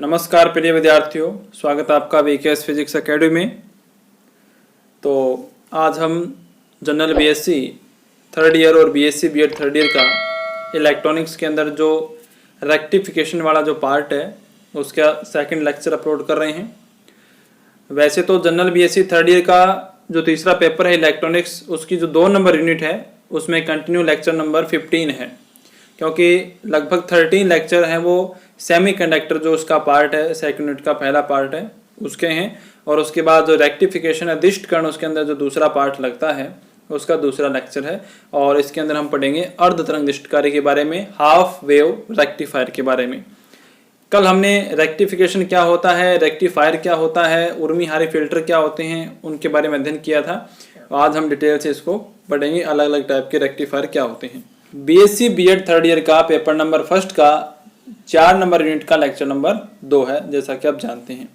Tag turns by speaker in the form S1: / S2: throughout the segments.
S1: नमस्कार प्रिय विद्यार्थियों, स्वागत है आपका वीकेएस फिजिक्स एकेडमी में। तो आज हम जनरल बीएससी थर्ड ईयर और बीएससी बीएड थर्ड ईयर का इलेक्ट्रॉनिक्स के अंदर जो रेक्टिफिकेशन वाला जो पार्ट है उसका सेकंड लेक्चर अपलोड कर रहे हैं। वैसे तो जनरल बीएससी थर्ड ईयर का जो तीसरा पेपर है इलेक्ट्रॉनिक्स, उसकी जो 2 नंबर यूनिट है उसमें कंटिन्यू लेक्चर नंबर 15 है, क्योंकि लगभग 13 लेक्चर हैं वो सेमीकंडक्टर जो उसका पार्ट है, सेकंड यूनिट का पहला पार्ट है उसके हैं, और उसके बाद जो रेक्टिफिकेशन है दिष्ट कर्ण उसके अंदर जो दूसरा पार्ट लगता है उसका दूसरा लेक्चर है। और इसके अंदर हम पढ़ेंगे अर्ध तरंग दिष्टकारी के बारे में, हाफ वेव रेक्टिफायर के बारे में। कल हमने रेक्टिफिकेशन क्या होता है, रेक्टिफायर क्या होता है, उर्मी-हारी फिल्टर क्या होते हैं, उनके बारे में अध्ययन किया था। आज हम डिटेल से इसको पढ़ेंगे, अलग अलग टाइप के रेक्टिफायर क्या होते हैं। बीएससी बीएड थर्ड ईयर का पेपर नंबर फर्स्ट का 4 नंबर यूनिट का लेक्चर नंबर 2 है, जैसा कि आप जानते हैं।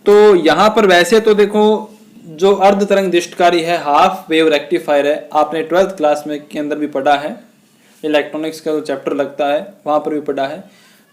S1: तो यहाँ पर वैसे तो देखो, जो अर्ध तरंग दिष्टकारी है, हाफ वेव रेक्टिफायर है, आपने 12th क्लास में के अंदर भी पढ़ा है, इलेक्ट्रॉनिक्स का जो चैप्टर लगता है वहाँ पर भी पढ़ा है।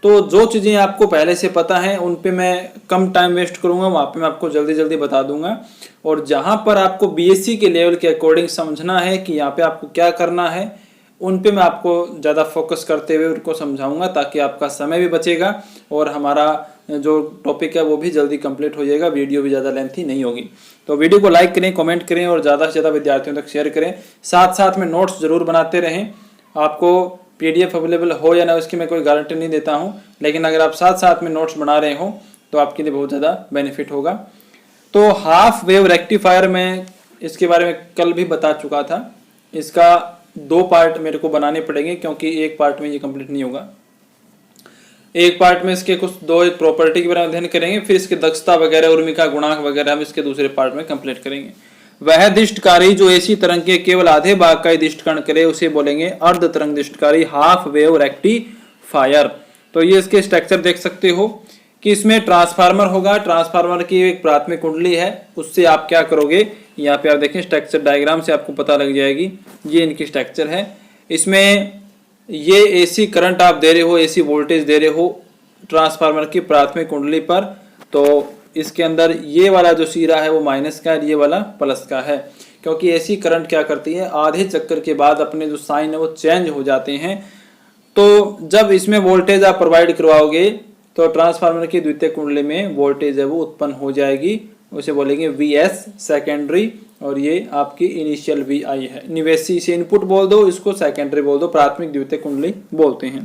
S1: तो जो चीज़ें आपको पहले से पता हैं उन पे मैं कम टाइम वेस्ट करूँगा, वहाँ पे मैं आपको जल्दी जल्दी बता दूंगा। और जहाँ पर आपको बीएससी के लेवल के अकॉर्डिंग समझना है कि यहाँ पे आपको क्या करना है, उन पे मैं आपको ज़्यादा फोकस करते हुए उनको समझाऊंगा, ताकि आपका समय भी बचेगा और हमारा जो टॉपिक है वो भी जल्दी कंप्लीट हो जाएगा, वीडियो भी ज़्यादा लेंथी नहीं होगी। तो वीडियो को लाइक करें, कमेंट करें और ज़्यादा से ज़्यादा विद्यार्थियों तक शेयर करें। साथ साथ में नोट्स ज़रूर बनाते रहें। आपको पीडीएफ अवेलेबल हो या ना उसकी मैं कोई गारंटी नहीं देता हूँ, लेकिन अगर आप साथ साथ में नोट्स बना रहे हो तो आपके लिए बहुत ज़्यादा बेनिफिट होगा। तो हाफ वेव रेक्टिफायर में इसके बारे में कल भी बता चुका था। इसका 2 पार्ट मेरे को बनाने पड़ेंगे, क्योंकि एक पार्ट में ये कंप्लीट नहीं होगा। एक पार्ट में इसके कुछ 2 एक प्रॉपर्टी के बारे में अध्ययन करेंगे, फिर इसकी दक्षता वगैरह, उर्मी का गुणांक वगैरह हम इसके दूसरे पार्ट में कंप्लीट करेंगे। वह दिष्टकारी जो ऐसी तरंग के केवल आधे भाग का ही दिष्टकर्ण करे उसे बोलेंगे अर्ध तरंग दिष्टकारी, हाफ वेव रेक्टिफायर। तो ये इसके स्ट्रक्चर देख सकते हो कि इसमें ट्रांसफार्मर होगा, ट्रांसफार्मर की एक प्राथमिक कुंडली है, उससे आप क्या करोगे, यहाँ पे आप देखें स्ट्रक्चर डायग्राम से आपको पता लग जाएगी। ये इनकी स्ट्रक्चर है। इसमें ये एसी करंट आप दे रहे हो, एसी वोल्टेज दे रहे हो ट्रांसफार्मर की प्राथमिक कुंडली पर। तो इसके अंदर ये वाला जो सिरा है वो माइनस का है, ये वाला प्लस का है, क्योंकि एसी करंट क्या करती है, आधे चक्कर के बाद अपने जो साइन है वो चेंज हो जाते हैं। तो जब इसमें वोल्टेज आप प्रोवाइड करवाओगे तो ट्रांसफार्मर की द्वितीय कुंडली में वोल्टेज है वो उत्पन्न हो जाएगी, उसे बोलेंगे वीएस सेकेंडरी, और ये आपकी इनिशियल वीआई है। निवेशी से इनपुट बोल दो, इसको सेकेंडरी बोल दो, प्राथमिक द्वितीय कुंडली बोलते हैं।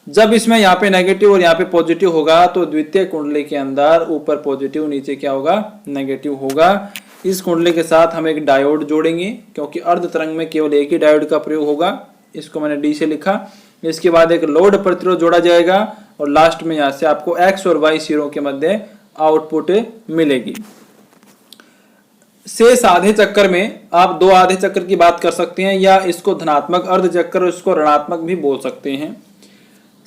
S1: जब इसमें यहाँ पे नेगेटिव और यहाँ पे पॉजिटिव होगा तो द्वितीय कुंडली के अंदर ऊपर पॉजिटिव, नीचे क्या होगा, नेगेटिव होगा। इस कुंडली के साथ हम एक डायोड जोड़ेंगे, क्योंकि अर्ध तरंग में केवल एक ही डायोड का प्रयोग होगा, इसको मैंने डी से लिखा। इसके बाद एक लोड प्रतिरोध जोड़ा जाएगा और लास्ट में यहाँ से आपको एक्स और वाई सिरों के मध्य आउटपुट मिलेगी। शेष आधे चक्कर में आप 2 आधे चक्कर की बात कर सकते हैं, या इसको धनात्मक अर्ध चक्कर और इसको ऋणात्मक भी बोल सकते हैं।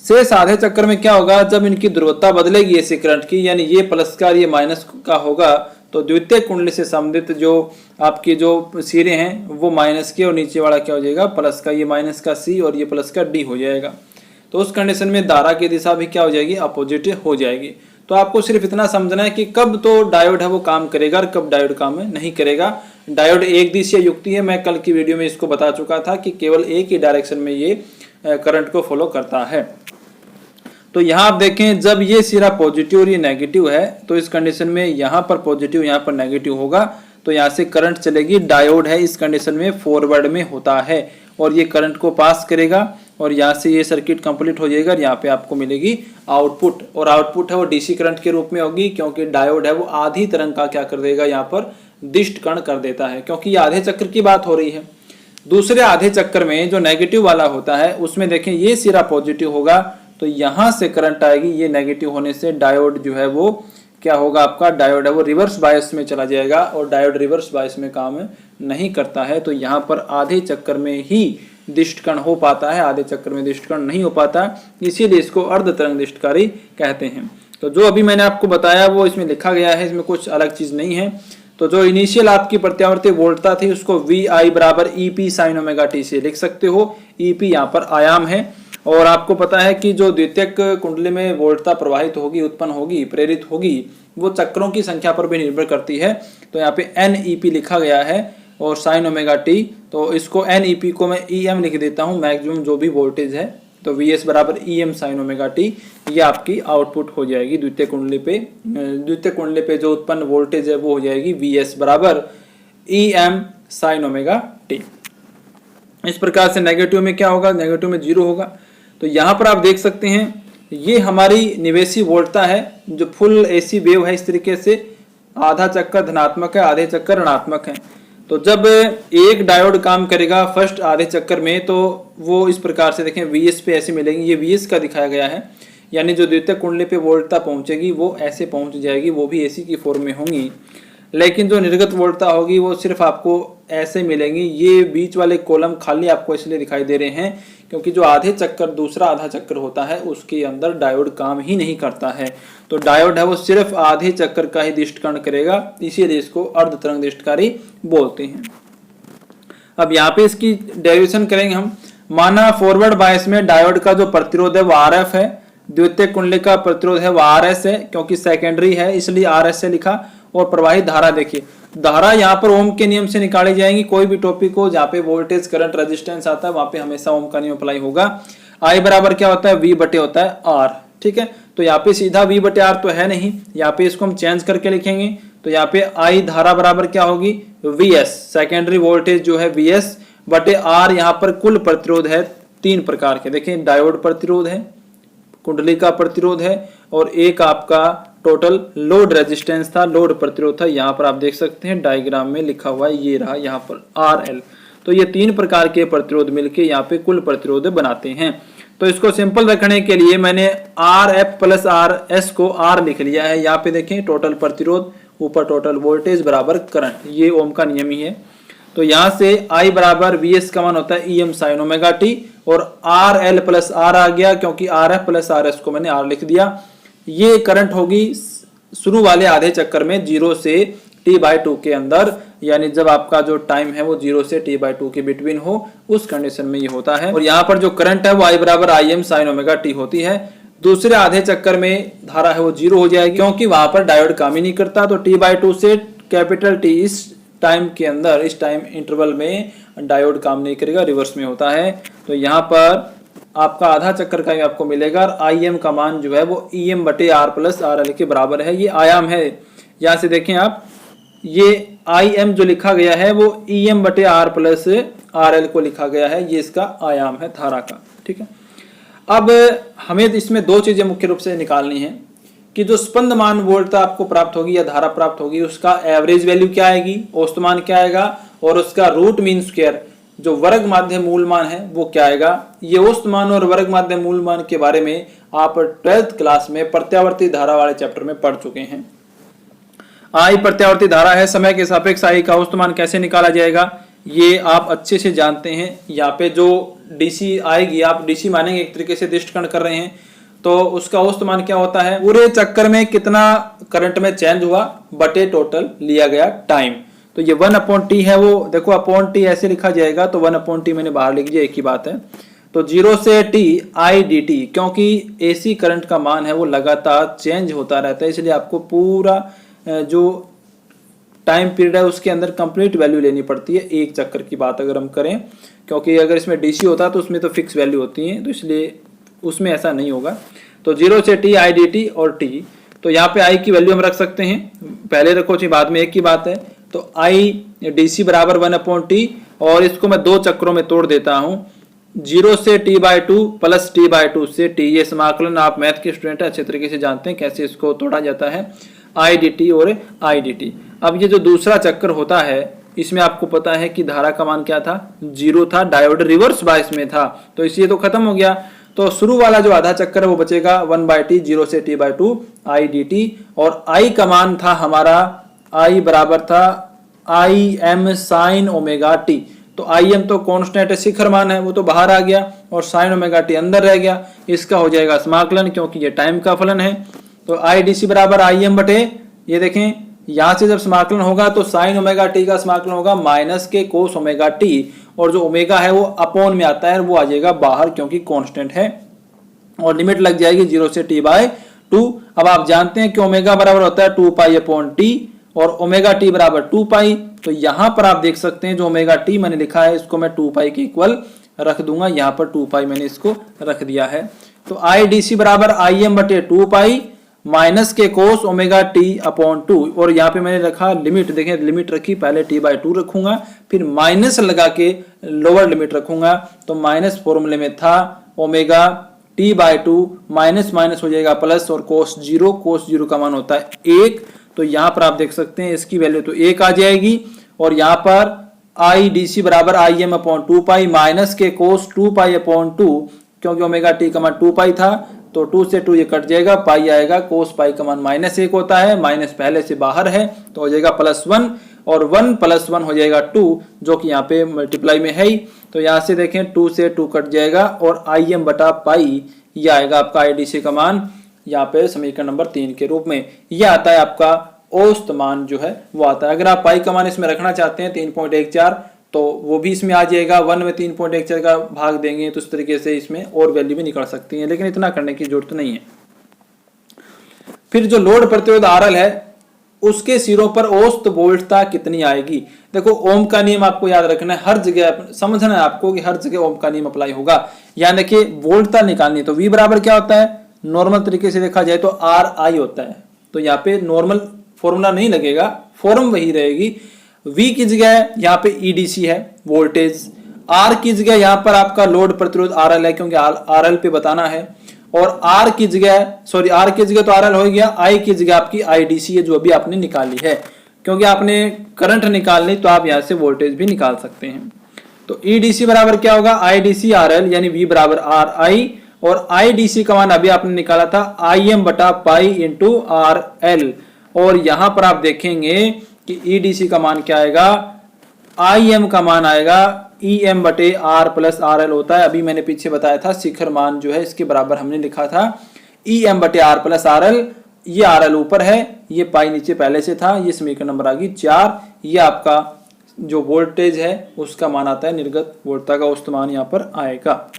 S1: शेष आधे चक्कर में क्या होगा, जब इनकी ध्रुवता बदलेगी एसी करंट की, यानी ये प्लस का और ये माइनस का होगा, तो द्वितीय कुंडली से संबंधित जो आपकी जो सिरे हैं वो माइनस के, और नीचे वाला क्या हो जाएगा, प्लस का। ये माइनस का सी और ये प्लस का डी हो जाएगा। तो उस कंडीशन में धारा की दिशा भी क्या हो जाएगी, अपोजिट हो जाएगी। तो आपको सिर्फ इतना समझना है कि कब तो डायोड है वो काम करेगा और कब डायोड काम नहीं करेगा। डायोड एक दिशीय युक्ति है, मैं कल की वीडियो में इसको बता चुका था कि केवल एक ही डायरेक्शन में ये करंट को फॉलो करता है। तो यहाँ आप देखें, जब ये सिरा पॉजिटिव और ये नेगेटिव है, तो इस कंडीशन में यहाँ पर पॉजिटिव यहाँ पर नेगेटिव होगा, तो यहाँ से करंट चलेगी। डायोड है इस कंडीशन में फॉरवर्ड में होता है और ये करंट को पास करेगा, और यहाँ से ये सर्किट कंप्लीट हो जाएगा और यहाँ पे आपको मिलेगी आउटपुट। और आउटपुट है वो डीसी करंट के रूप में होगी, क्योंकि डायोड है वो आधी तरंग का क्या कर देगा, यहाँ पर दिष्टकर्ण कर देता है, क्योंकि ये आधे चक्कर की बात हो रही है। दूसरे आधे चक्कर में जो नेगेटिव वाला होता है उसमें देखें ये सिरा पॉजिटिव होगा, तो यहाँ से करंट आएगी, ये नेगेटिव होने से डायोड जो है वो क्या होगा, आपका डायोड है वो रिवर्स बायस में चला जाएगा, और डायोड रिवर्स बायस में काम नहीं करता है। तो यहाँ पर आधे चक्कर में ही दिष्टकर्ण हो पाता है, आधे चक्कर में दिष्टकर्ण नहीं हो पाता, इसीलिए इसको अर्ध तरंग दिष्टकारी कहते हैं। तो जो अभी मैंने आपको बताया वो इसमें लिखा गया है, इसमें कुछ अलग चीज नहीं है। तो जो इनिशियल आपकी प्रत्यावर्ती वोल्टता थी उसको वी आई बराबर E P sine omega T से लिख सकते हो। ई पी यहाँ पर आयाम है और आपको पता है कि जो द्वितीयक कुंडली में वोल्टता प्रवाहित होगी, उत्पन्न होगी, प्रेरित होगी, वो चक्रों की संख्या पर भी निर्भर करती है। तो यहाँ पे NEP लिखा गया है और साइन ओमेगा टी, तो इसको NEP को मैं EM लिख देता हूँ, मैक्सिमम जो भी वोल्टेज है। तो VS बराबर EM साइन ओमेगा टी, ये आपकी आउटपुट हो जाएगी द्वितीयक कुंडली पे। द्वितीयक कुंडली पे जो उत्पन्न वोल्टेज है वो हो जाएगी VS बराबर EM साइन ओमेगा टी। इस प्रकार से नेगेटिव में क्या होगा, नेगेटिव में 0 होगा। तो यहाँ पर आप देख सकते हैं ये हमारी निवेशी वोल्टता है जो फुल AC वेव है। इस तरीके से आधा चक्कर धनात्मक है, आधे चक्कर ऋणात्मक है। तो जब एक डायोड काम करेगा फर्स्ट आधे चक्कर में, तो वो इस प्रकार से देखें VS पे ऐसे मिलेंगी, ये VS का दिखाया गया है, यानी जो द्वितीयक कुंडली पे वोल्टता पहुंचेगी वो ऐसे पहुंच जाएगी, वो भी AC की फॉर्म में होंगी। लेकिन जो निर्गत वोल्टता होगी वो सिर्फ आपको ऐसे मिलेंगी। ये बीच वाले कॉलम खाली आपको इसलिए दिखाई दे रहे हैं क्योंकि जो आधे चक्कर दूसरा आधा चक्कर होता है उसके अंदर डायोड काम ही नहीं करता है। तो डायोड है वो सिर्फ आधे चक्कर का ही दिष्टकरण करेगा, इसीलिए इसको अर्ध तरंग दिष्टकारी बोलते हैं। अब यहाँ पे इसकी डेरिवेशन करेंगे हम। माना फॉरवर्ड बायस में डायोड का जो प्रतिरोध है वो RF है, द्वितीयक कुंडली का प्रतिरोध है वो RS है, क्योंकि सेकेंडरी है इसलिए RS से लिखा। और प्रवाहित धारा देखिए, धारा यहाँ पर ओम के नियम से निकाली जाएंगी। कोई भी टॉपिक हो जहाँ पे वोल्टेज करंट रेजिस्टेंस आता है वहां पे हमेशा ओम का नियम अप्लाई होगा। I बराबर क्या होता है, V बटे होता है R, ठीक है। तो यहाँ पे सीधा V बटे R तो है नहीं, यहाँ पे इसको हम चेंज करके लिखेंगे। तो यहाँ पे I धारा बराबर क्या होगी, VS, सेकेंडरी वोल्टेज जो है VS बटे R। यहाँ पर कुल प्रतिरोध है 3 प्रकार के, देखें डायोड प्रतिरोध है, कुंडली का प्रतिरोध है, और एक आपका टोटल लोड रेजिस्टेंस था, लोड प्रतिरोध था। यहाँ पर आप देख सकते हैं डायग्राम में लिखा हुआ है, ये रहा यहाँ पर RL। तो ये 3 प्रकार के प्रतिरोध मिलके यहाँ पे कुल प्रतिरोध बनाते हैं। तो इसको सिंपल रखने के लिए मैंने RF प्लस RS को R लिख लिया है। यहाँ पे देखें टोटल प्रतिरोध ऊपर टोटल वोल्टेज बराबर करंट, ये ओम का नियम ही है। तो यहाँ से I बराबर VS का मान होता है EM साइन ओमेगा टी, और RL प्लस R आ गया क्योंकि RF प्लस RS को मैंने R लिख दिया। ये करंट होगी शुरू वाले आधे चक्कर में 0 से T/2 के अंदर, यानी जब आपका जो टाइम है वो 0 से T/2 के बिटवीन हो, उस कंडीशन में ये होता है। और यहाँ पर जो करंट है वो I बराबर IM साइन ओमेगा टी होती है। दूसरे आधे चक्कर में धारा है वो 0 हो जाएगी क्योंकि वहां पर डायोड काम ही नहीं करता। तो T/2 से कैपिटल T इस टाइम के अंदर, इस टाइम इंटरवल में डायोड काम नहीं करेगा, रिवर्स में होता है। तो यहाँ पर आपका आधा चक्कर का ही आपको मिलेगा, और IM का मान जो है वो EM बटे R प्लस RL के बराबर है। ये आयाम है, यहाँ से देखें आप, ये IM जो लिखा गया है वो EM बटे R प्लस RL को लिखा गया है, ये इसका आयाम है धारा का, ठीक है। अब हमें इसमें 2 चीजें मुख्य रूप से निकालनी है कि जो स्पंदमान वोल्टता आपको प्राप्त होगी या धारा प्राप्त होगी उसका एवरेज वैल्यू क्या आएगी, औसतमान क्या आएगा, और उसका रूट मीन स्क्वायर जो वर्ग माध्य मूल मान है वो क्या आएगा। ये औसतमान और वर्ग माध्य मूल मान के बारे में आप 12th क्लास में प्रत्यावर्ती धारा वाले चैप्टर में पढ़ चुके हैं। I प्रत्यावर्ती धारा है, समय के सापेक्ष I का औसतमान कैसे निकाला जाएगा ये आप अच्छे से जानते हैं। यहाँ पे जो DC आएगी, आप DC मानेंगे एक तरीके से दिष्टकरण कर रहे हैं, तो उसका औसतमान क्या होता है, पूरे चक्कर में कितना करंट में चेंज हुआ बटे टोटल लिया गया टाइम। तो ये 1/T है, वो देखो अपॉन T ऐसे लिखा जाएगा, तो 1/T मैंने बाहर लिख दिया, एक ही बात है। तो 0 से T IDT, क्योंकि AC करंट का मान है वो लगातार चेंज होता रहता है, इसलिए आपको पूरा जो टाइम पीरियड है उसके अंदर कंप्लीट वैल्यू लेनी पड़ती है। एक चक्कर की बात अगर हम करें, क्योंकि अगर इसमें DC होता तो उसमें तो फिक्स वैल्यू होती है, तो इसलिए उसमें ऐसा नहीं होगा। तो 0 से T IDT और T, तो यहाँ पे I की वैल्यू हम रख सकते हैं, पहले रखो चाहिए बाद में, एक ही बात है। तो I DC बराबर 1/T, और इसको मैं 2 चक्रों में तोड़ देता हूँ, 0 से T/2 प्लस T/2 से T। ये समाकलन आप मैथ के स्टूडेंट अच्छे तरीके से जानते हैं कैसे इसको तोड़ा जाता है, IDT और IDT। अब ये जो दूसरा चक्कर होता है इसमें आपको पता है कि धारा का मान क्या था, 0 था, डायोड रिवर्स बायस में था, तो इसलिए तो खत्म हो गया। तो शुरू वाला जो आधा चक्कर है वो बचेगा 1/T, 0 से T/2 IDT, और I का मान था हमारा, I बराबर था IM साइन ओमेगा टी। तो IM तो कांस्टेंट है, शिखर मान है, वो तो बाहर आ गया, और साइन ओमेगा टी अंदर रह गया। इसका हो जाएगा समाकलन, क्योंकि ये टाइम का फलन है। तो IDC बराबर IM बटे, ये देखें यहाँ से जब समाकलन होगा तो साइन ओमेगा टी का समाकलन होगा माइनस के कोस ओमेगा टी, और जो ओमेगा है वो अपॉन में आता है, वो आ जाएगा बाहर क्योंकि कांस्टेंट है, और लिमिट लग जाएगी 0 से t/2। अब आप जानते हैं कि ओमेगा बराबर होता है 2π/t और ओमेगा t बराबर 2π। तो यहां पर आप देख सकते हैं जो ओमेगा t मैंने लिखा है इसको मैं 2π के इक्वल रख दूंगा, यहां पर 2π मैंने इसको रख दिया है। तो IDC बराबर Im/2π माइनस के कोस ओमेगा t/2, और यहाँ पे मैंने रखा लिमिट, देखें लिमिट रखी, पहले t/2 रखूंगा फिर माइनस लगा के लोअर लिमिट रखूंगा। तो माइनस फॉर्मूले में था ओमेगा t/2 माइनस माइनस हो जाएगा प्लस, और कोस 0 का मान होता है 1। तो यहाँ पर आप देख सकते हैं इसकी वैल्यू तो 1 आ जाएगी, और यहाँ पर IDC बराबर Im/2π माइनस के कोस 2π/2, क्योंकि ओमेगा t का मान 2π था तो 2 से 2 ये कट जाएगा, पाई आएगा, कोस पाई का मान -1 होता है, माइनस पहले से बाहर है तो हो जाएगा +1, और 1 + 1 हो जाएगा 2, जो कि यहाँ पे मल्टीप्लाई में है ही। तो यहाँ से देखें 2 से 2 कट जाएगा और Im/π ये आएगा आपका IDC का मान यहाँ पे समीकरण नंबर 3 के रूप में। ये आता है आपका औसत मान जो है वो आता है। अगर आप पाई का मान इसमें रखना चाहते हैं 3.14 तो वो भी इसमें आ जाएगा, 1 में 3.14 का भाग देंगे तो इस तरीके से इसमें और वैल्यू भी निकल सकती है, लेकिन इतना करने की जरूरत नहीं है। फिर जो लोड प्रतिरोध RL है उसके सिरों पर औसत वोल्टता कितनी आएगी। देखो ओम का नियम आपको याद रखना है, हर जगह समझना है आपको कि हर जगह ओम का नियम अप्लाई होगा। यानी देखिए वोल्टता निकालनी तो V बराबर क्या होता है, नॉर्मल तरीके से देखा जाए तो RI होता है। तो यहाँ पे नॉर्मल फॉर्मूला नहीं लगेगा, फॉर्म वही रहेगी। V की जगह यहाँ पे EDC है वोल्टेज, R की जगह यहाँ पर आपका लोड प्रतिरोध RL है क्योंकि RL पे बताना है, और R की जगह तो RL हो गया, I की जगह आपकी IDC है जो अभी आपने निकाली है। क्योंकि आपने करंट निकालनी तो आप यहाँ से वोल्टेज भी निकाल सकते हैं। तो EDC बराबर क्या होगा, IDC RL यानी V बराबर RI, और IDC का मान अभी आपने निकाला था Im/π × RL, और यहां पर आप देखेंगे कि EDC का मान क्या आएगा, Im का मान आएगा Em/R + RL होता है। अभी मैंने पीछे बताया था शिखर मान जो है इसके बराबर हमने लिखा था Em/R + RL। ये RL ऊपर है, ये पाई नीचे पहले से था, ये समीकरण नंबर आ गई 4। ये आपका जो वोल्टेज है उसका मान आता है, निर्गत वोल्टता का औसत मान यहाँ पर आएगा।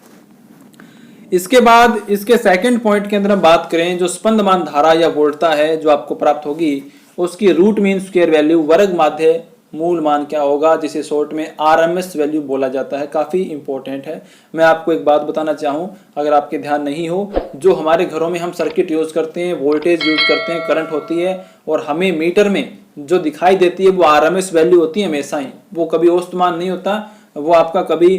S1: इसके बाद इसके सेकंड पॉइंट के अंदर हम बात करें, जो स्पंदमान धारा या वोल्टता है जो आपको प्राप्त होगी उसकी रूट मीन स्क्वायर वैल्यू वर्ग माध्य मूल मान क्या होगा, जिसे शॉर्ट में RMS वैल्यू बोला जाता है। काफी इंपॉर्टेंट है। मैं आपको एक बात बताना चाहूँ, अगर आपके ध्यान नहीं हो, जो हमारे घरों में हम सर्किट यूज करते हैं, वोल्टेज यूज करते हैं, करंट होती है, और हमें मीटर में जो दिखाई देती है वो RMS वैल्यू होती है हमेशा ही, वो कभी औसत मान नहीं होता, वो आपका कभी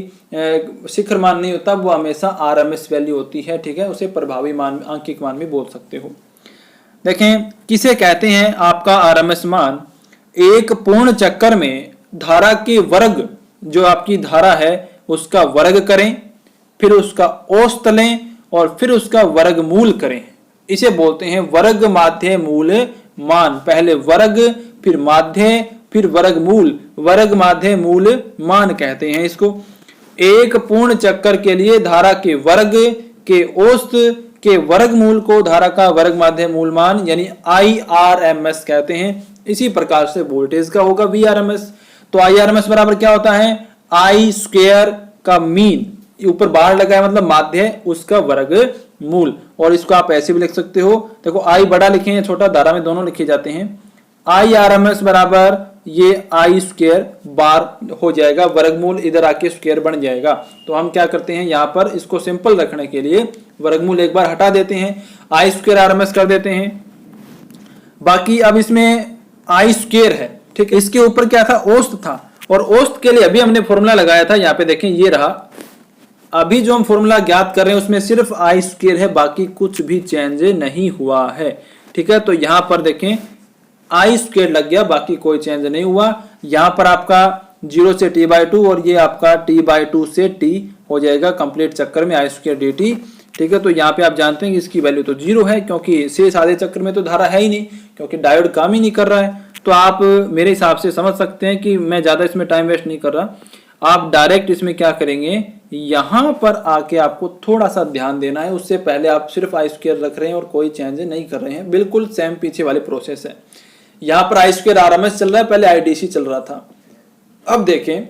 S1: शिखर मान नहीं होता, वो हमेशा RMS वैल्यू होती है। ठीक है, उसे प्रभावी मान, आंकिक मान भी बोल सकते हो। देखें किसे कहते हैं आपका RMS मान, एक पूर्ण चक्कर में धारा के वर्ग, जो आपकी धारा है उसका वर्ग करें, फिर उसका औसत लें और फिर उसका वर्गमूल करें, इसे बोलते हैं वर्ग माध्य मूल मान। पहले वर्ग फिर माध्य फिर वर्गमूल, वर्ग माध्य मूल मान कहते हैं इसको। एक पूर्ण चक्कर के लिए धारा के वर्ग के औसत के वर्गमूल को धारा का वर्ग माध्य मूल मान यानी IRMS कहते हैं। इसी प्रकार से वोल्टेज का होगा VRMS। तो IRMS बराबर क्या होता है, I² का मीन, ऊपर बाहर लगा है मतलब माध्य, उसका वर्ग मूल। और इसको आप ऐसे भी लिख सकते हो, देखो I बड़ा लिखे हैं छोटा, धारा में दोनों लिखे जाते हैं। IRMS बराबर ये I² बार हो जाएगा, वर्गमूल इधर आके स्क्वायर बन जाएगा। तो हम क्या करते हैं, यहाँ पर इसको सिंपल रखने के लिए वर्गमूल एक बार हटा देते हैं, I² RMS कर देते हैं। बाकी अब इसमें I² है, ठीक है, इसके ऊपर क्या था, औसत था, और औसत के लिए अभी हमने फॉर्मूला लगाया था, यहाँ पे देखें ये रहा। अभी जो हम फॉर्मूला ज्ञात कर रहे हैं उसमें सिर्फ I² है, बाकी कुछ भी चेंज नहीं हुआ है। ठीक है, तो यहाँ पर देखें I² लग गया, बाकी कोई चेंज नहीं हुआ। यहाँ पर आपका 0 से t/2 और ये आपका t/2 से t हो जाएगा कंप्लीट चक्कर में I² dt। ठीक है, तो यहाँ पे आप जानते हैं कि इसकी वैल्यू तो 0 है, क्योंकि शेष आधे चक्र में तो धारा है ही नहीं, क्योंकि डायोड काम ही नहीं कर रहा है। तो आप मेरे हिसाब से समझ सकते हैं कि मैं ज्यादा इसमें टाइम वेस्ट नहीं कर रहा। आप डायरेक्ट इसमें क्या करेंगे, यहाँ पर आके आपको थोड़ा सा ध्यान देना है। उससे पहले आप सिर्फ I² रख रहे हैं और कोई चेंज नहीं कर रहे हैं, बिल्कुल सेम पीछे वाले प्रोसेस है। यहाँ पर I² RMS चल रहा है, पहले IDC चल रहा था। अब देखें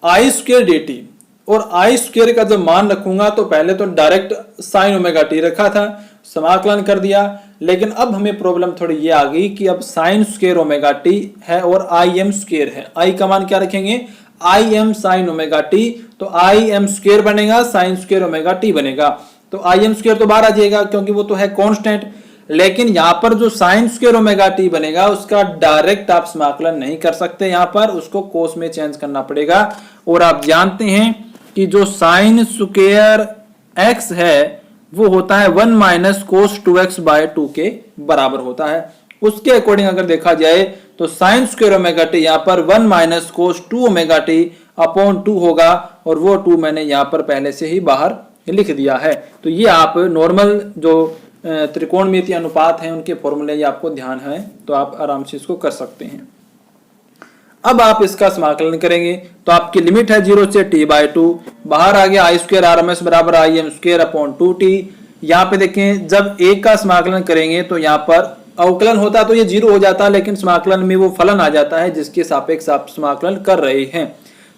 S1: आई स्क्वेयर डी टी, और आई स्क्वेयर का जब मान रखूंगा तो पहले तो डायरेक्ट साइन ओमेगा टी रखा था, समाकलन कर दिया, लेकिन अब हमें प्रॉब्लम थोड़ी ये आ गई कि अब साइन स्क्वेयर ओमेगा टी है और आई एम स्क्वेयर है। आई का मान क्या रखेंगे, I am sine omega T, तो आई एम स्क्वेयर बनेगा, साइन स्क्वेयर ओमेगा टी बनेगा। तो आई एम स्क्वेयर तो बाहर आ जाएगा क्योंकि वो तो है कांस्टेंट, लेकिन यहां पर जो साइन स्क्वेयर ओमेगा टी बनेगा उसका डायरेक्ट आप समाकलन नहीं कर सकते, यहां पर उसको कोस में चेंज करना पड़ेगा। और आप जानते हैं कि जो साइन स्क्वेयर एक्स है वो होता है 1 माइनस कोस 2x बाय 2 के बराबर होता है। उसके अकॉर्डिंग अगर देखा जाए तो साइन स्क्वेयर ओमेगा टी यहाँ पर 1 minus cos 2 omega t upon 2 होगा, और वो 2 मैंने यहाँ पर पहले से ही बाहर लिख दिया है। तो ये आप नॉर्मल जो त्रिकोणमितीय अनुपात हैं उनके फॉर्मूले ये आपको ध्यान है, तो आप आराम से इसको कर सकते हैं। अब आप इसका समाकलन करेंगे तो आपकी लिमिट है 0 से t बाई 2, बाहर आ गया I square R M S बराबर I M square upon 2t। यहाँ पे देखें जब एक का समाकलन करेंगे तो यहाँ पर अवकलन होता तो ये 0 हो जाता, लेकिन समाकलन में वो फलन आ जाता है जिसके सापेक्ष आप समाकलन कर रहे हैं।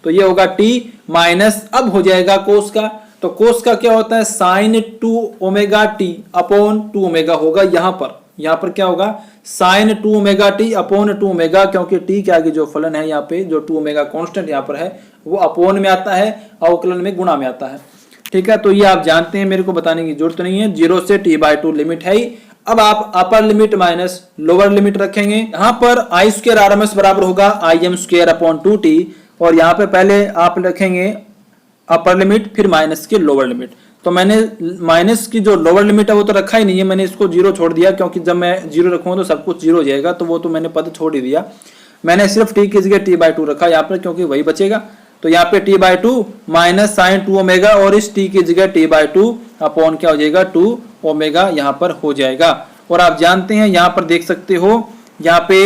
S1: तो ये होगा t माइनस, अब हो जाएगा कोस का, तो कोस का क्या होता है sine 2 omega t upon 2 omega होगा। यहाँ पर क्या होगा sine 2 omega t upon 2 omega, क्योंकि टी के आगे जो फलन है यहाँ पे जो 2 ओमेगा कांस्टेंट यहाँ पर है वो अपॉन में आता है, अवकलन में गुणा में आता है। ठीक है, तो ये आप जानते हैं, मेरे को बताने की जरूरत नहीं है। 0 से t बाई 2 लिमिट है ही। अब आप upper limit minus lower limit रखेंगे। यहाँ पर I square R M S बराबर होगा आई एम स्क्वेयर अपॉन 2t, और यहाँ पे पहले आप रखेंगे अपर लिमिट फिर माइनस की लोअर लिमिट। तो मैंने माइनस की जो लोअर लिमिट है वो तो रखा ही नहीं है, मैंने इसको 0 छोड़ दिया, क्योंकि जब मैं 0 रखूंगा तो सब कुछ 0 हो जाएगा, तो वो तो मैंने पद छोड़ ही दिया। मैंने सिर्फ t की जगह t बाई 2 रखा यहाँ पर, क्योंकि वही बचेगा। तो यहाँ पे t by 2 minus sine 2 omega, और इस t की जगह t बाई 2 अपॉन क्या हो जाएगा 2 ओमेगा यहाँ पर हो जाएगा। और आप जानते हैं यहाँ पर देख सकते हो यहाँ पे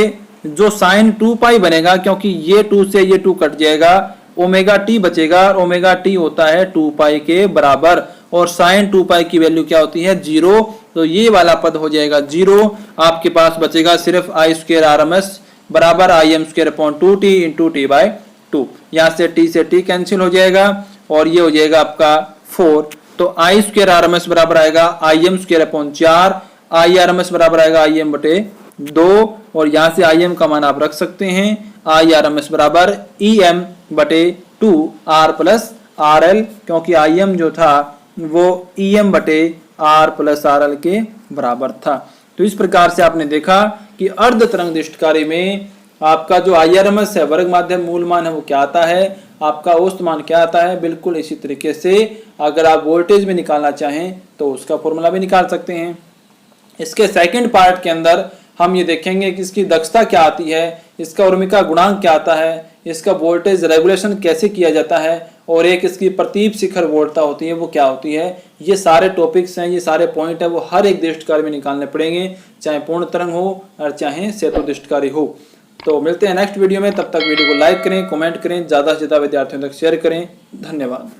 S1: जो साइन 2 पाई बनेगा, क्योंकि ये 2 से ये 2 कट जाएगा, ओमेगा टी बचेगा, और ओमेगा टी होता है 2 पाई के बराबर, और साइन 2 पाई की वैल्यू क्या होती है 0। तो ये वाला पद हो जाएगा 0। आपके पास बचेगा सिर्फ I square R M S बराबर I M square upon 2t into T by 2। यहाँ से t कैंसिल हो जाएगा, और ये हो जाएगा आपका 4। तो I square R M S बराबर आएगा I M square upon 4, I R M S बराबर आएगा आई एम बटे 2, और यहाँ से आई एम का मान आप रख सकते हैं आई आर एम एस बराबर ई एम बटे 2 आर प्लस आर एल, क्योंकि आई एम जो था वो ई एम बटे आर प्लस आर एल के बराबर था। तो इस प्रकार से आपने देखा कि अर्ध तरंग दृष्टिकारी में आपका जो आई आर एम एस है वर्ग माध्यम मूल मान है वो क्या आता है, आपका औसत मान क्या आता है। बिल्कुल इसी तरीके से अगर आप वोल्टेज में निकालना चाहें तो उसका फॉर्मूला भी निकाल सकते हैं। इसके सेकंड पार्ट के अंदर हम ये देखेंगे कि इसकी दक्षता क्या आती है, इसका उर्मिका गुणांक क्या आता है, इसका वोल्टेज रेगुलेशन कैसे किया जाता है, और एक इसकी प्रतीप शिखर वोल्टता होती है वो क्या होती है। ये सारे टॉपिक्स हैं, ये सारे पॉइंट हैं, वो हर एक दृष्टिकारी में निकालने पड़ेंगे, चाहे पूर्ण तरंग हो और चाहे सेतु दृष्टिकारी हो। तो मिलते हैं नेक्स्ट वीडियो में, तब तक वीडियो को लाइक करें, कमेंट करें, ज़्यादा से ज़्यादा विद्यार्थियों तक शेयर करें। धन्यवाद।